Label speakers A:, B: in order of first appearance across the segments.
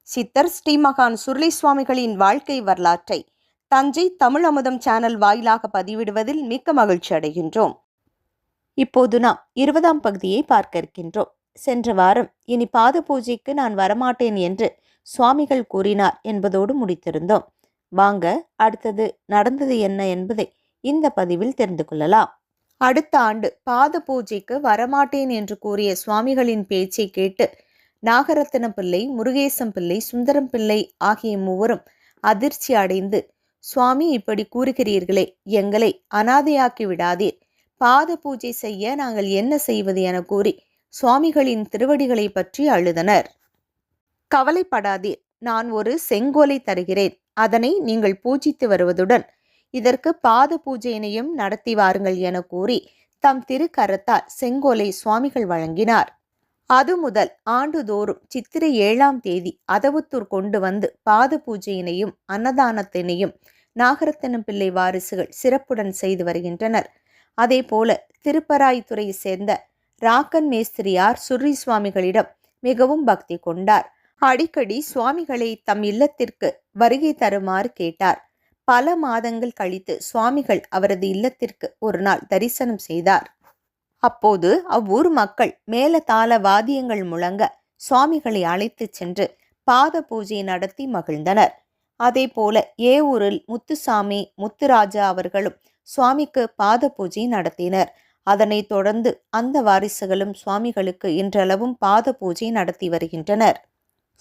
A: சித்தர் ஸ்ரீமகான் சுருளி சுவாமிகளின் வாழ்க்கை வரலாற்றை தஞ்சை தமிழ் அமுதம் சேனல் வாயிலாக பதிவிடுவதில் மிக்க மகிழ்ச்சி அடைகின்றோம். இப்போது நாம் 20ஆம் பகுதியை பார்க்க இருக்கின்றோம். சென்ற வாரம் இனி பாத பூஜைக்கு நான் வரமாட்டேன் என்று சுவாமிகள் கூறினார் என்பதோடு முடித்திருந்தோம். வாங்க அடுத்தது நடந்தது என்ன என்பதை இந்த பதிவில் தெரிந்து கொள்ளலாம். அடுத்த ஆண்டு பாத பூஜைக்கு வரமாட்டேன் என்று கூறிய சுவாமிகளின் பேச்சை கேட்டு நாகரத்தின பிள்ளை, முருகேசம் பிள்ளை, சுந்தரம் பிள்ளை ஆகிய மூவரும் அதிர்ச்சி அடைந்து, சுவாமி இப்படி கூறுகிறீர்களே, எங்களை அனாதையாக்கி விடாதீர், பாத பூஜை செய்ய நாங்கள் என்ன செய்வது என கூறி சுவாமிகளின் திருவடிகளை பற்றி அழுதனர். கவலைப்படாதீர், நான் ஒரு செங்கோலை தருகிறேன், அதனை நீங்கள் பூஜித்து வருவதுடன் இதற்கு பாத பூஜையினையும் நடத்தி வாருங்கள் என கூறி தம் திருக்கரத்தால் செங்கோலை சுவாமிகள் வழங்கினார். அது முதல் ஆண்டுதோறும் சித்திரை 7ஆம் தேதி அதவுத்தூர் கொண்டு வந்து பாத பூஜையினையும் அன்னதானத்தினையும் நாகரத்தினம் பிள்ளை வாரிசுகள் சிறப்புடன் செய்து வருகின்றனர். அதே போல திருப்பராய்த்துறை சேர்ந்த ராக்கன் மேஸ்திரியார் சுருளி சுவாமிகளிடம் மிகவும் பக்தி கொண்டார். அடிக்கடி சுவாமிகளை தம் இல்லத்திற்கு வருகை தருமாறு கேட்டார். பல மாதங்கள் கழித்து சுவாமிகள் அவரது இல்லத்திற்கு ஒரு நாள் தரிசனம் செய்தார். அப்போது அவ்வூர் மக்கள் மேல தாள வாத்தியங்கள் முழங்க சுவாமிகளை அழைத்து சென்று பாத பூஜை நடத்தி மகிழ்ந்தனர். அதே போல ஏவூரில் முத்துசாமி, முத்துராஜா அவர்களும் சுவாமிக்கு பாத பூஜை நடத்தினர். அதனைத் தொடர்ந்து அந்த வாரிசுகளும் சுவாமிகளுக்கு இன்றளவும் பாத பூஜை நடத்தி வருகின்றனர்.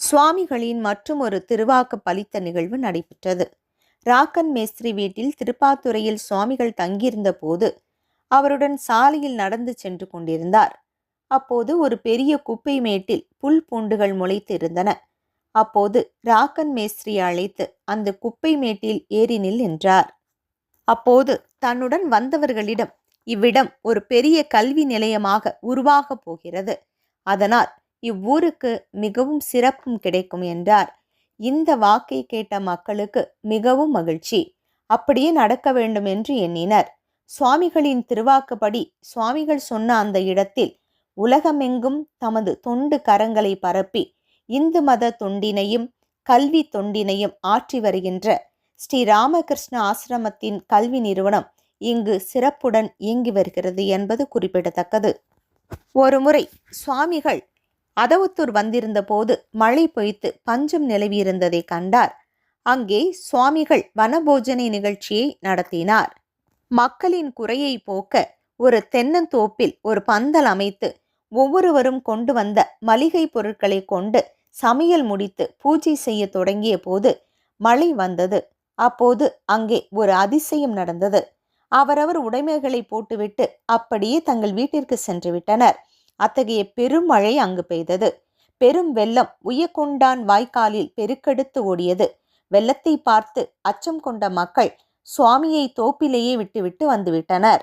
A: சுவாமிகளின் மற்றும் ஒரு திருவாக்கு பலித்த நிகழ்வு நடைபெற்றது. ராக்கன் மேஸ்திரி வீட்டில் திருப்பாத்துறையில் சுவாமிகள் தங்கியிருந்த போது அவருடன் சாலையில் நடந்து சென்று கொண்டிருந்தார். அப்போது ஒரு பெரிய குப்பை மேட்டில் புல் பூண்டுகள் முளைத்து இருந்தன. அப்போது ராக்கன் மேஸ்திரி அழைத்து அந்த குப்பை மேட்டில் ஏறி நில் என்றார். அப்போது தன்னுடன் வந்தவர்களிடம், இவ்விடம் ஒரு பெரிய கல்வி நிலையமாக உருவாகப் போகிறது, அதனால் இவ்வூருக்கு மிகவும் சிறப்பும் கிடைக்கும் என்றார். இந்த வாக்கை கேட்ட மக்களுக்கு மிகவும் மகிழ்ச்சி. அப்படியே நடக்க வேண்டும் என்று எண்ணினர். சுவாமிகளின் திருவாக்குப்படி சுவாமிகள் சொன்ன அந்த இடத்தில் உலகமெங்கும் தமது தொண்டு கரங்களை பரப்பி இந்து மத தொண்டினையும் கல்வி தொண்டினையும் ஆற்றி வருகின்ற ஸ்ரீ ராமகிருஷ்ண ஆசிரமத்தின் கல்வி நிறுவனம் இங்கு சிறப்புடன் இயங்கி வருகிறது என்பது குறிப்பிடத்தக்கது. ஒருமுறை சுவாமிகள் அதவுத்தூர் வந்திருந்த போது மழை பொய்த்து பஞ்சம் நிலவியிருந்ததை கண்டார். அங்கே சுவாமிகள் வனபோஜனை நிகழ்ச்சியை நடத்தினார். மக்களின் குறையை போக்க ஒரு தென்னந்தோப்பில் ஒரு பந்தல் அமைத்து ஒவ்வொருவரும் கொண்டு வந்த மளிகை பொருட்களை கொண்டு சமையல் முடித்து பூஜை செய்ய தொடங்கிய போது மழை வந்தது. அப்போது அங்கே ஒரு அதிசயம் நடந்தது. அவரவர் உடைமைகளை போட்டுவிட்டு அப்படியே தங்கள் வீட்டிற்கு சென்று விட்டனர். அத்தகைய பெருமழை அங்கு பெய்தது. பெரும் வெள்ளம் உய்யக்கொண்டான் வாய்க்காலில் பெருக்கெடுத்து ஓடியது. வெள்ளத்தை பார்த்து அச்சம் கொண்ட மக்கள் சுவாமியை தோப்பிலேயே விட்டுவிட்டு வந்துவிட்டனர்.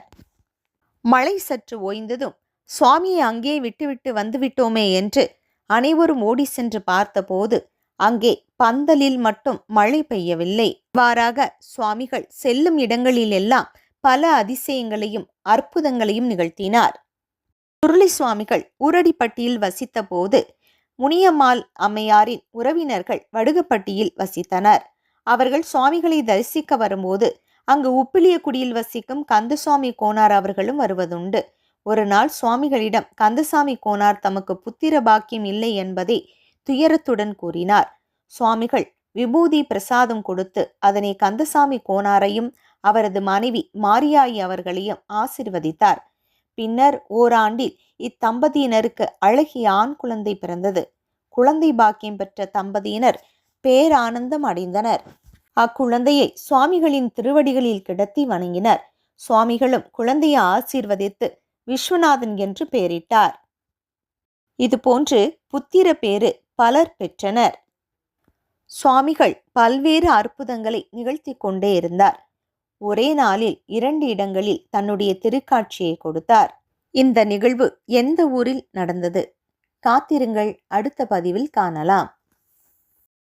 A: மழை சற்று ஓய்ந்ததும் சுவாமியை அங்கே விட்டுவிட்டு வந்துவிட்டோமே என்று அனைவரும் ஓடி சென்று பார்த்தபோது அங்கே பந்தலில் மட்டும் மழை பெய்யவில்லை. இவ்வாறாக சுவாமிகள் செல்லும் இடங்களில் எல்லாம் பல அதிசயங்களையும் அற்புதங்களையும் நிகழ்த்தினார். சுருளி சுவாமிகள் ஊரடிப்பட்டியில் வசித்த போது முனியம்மாள் அம்மையாரின் உறவினர்கள் வடுகப்பட்டியில் வசித்தனர். அவர்கள் சுவாமிகளை தரிசிக்க வரும்போது அங்கு உப்பிலியக்குடியில் வசிக்கும் கந்தசாமி கோனார் அவர்களும் வருவதுண்டு. ஒரு நாள் சுவாமிகளிடம் கந்தசாமி கோனார் தமக்கு புத்திர பாக்கியம் இல்லை என்பதை துயரத்துடன் கூறினார். சுவாமிகள் விபூதி பிரசாதம் கொடுத்து அதனை கந்தசாமி கோனாரையும் அவரது மனைவி மாரியாயி அவர்களையும் ஆசிர்வதித்தார். பின்னர் ஓராண்டில் இத்தம்பதியினருக்கு அழகிய ஆண் குழந்தை பிறந்தது. குழந்தை பாக்கியம் பெற்ற தம்பதியினர் பேரானந்தம் அடைந்தனர். அக்குழந்தையை சுவாமிகளின் திருவடிகளில் கிடத்தி வணங்கினர். சுவாமிகளும் குழந்தையை ஆசீர்வதித்து விஸ்வநாதன் என்று பெயரிட்டார். இதுபோன்று புத்திர பேறு பலர் பெற்றனர். சுவாமிகள் பல்வேறு அற்புதங்களை நிகழ்த்தி கொண்டே இருந்தார். ஒரே நாளில் 2 இடங்களில் தன்னுடைய திருக்காட்சியை கொடுத்தார். இந்த நிகழ்வு எந்த ஊரில் நடந்தது? காத்திருங்கள், அடுத்த பதிவில் காணலாம்.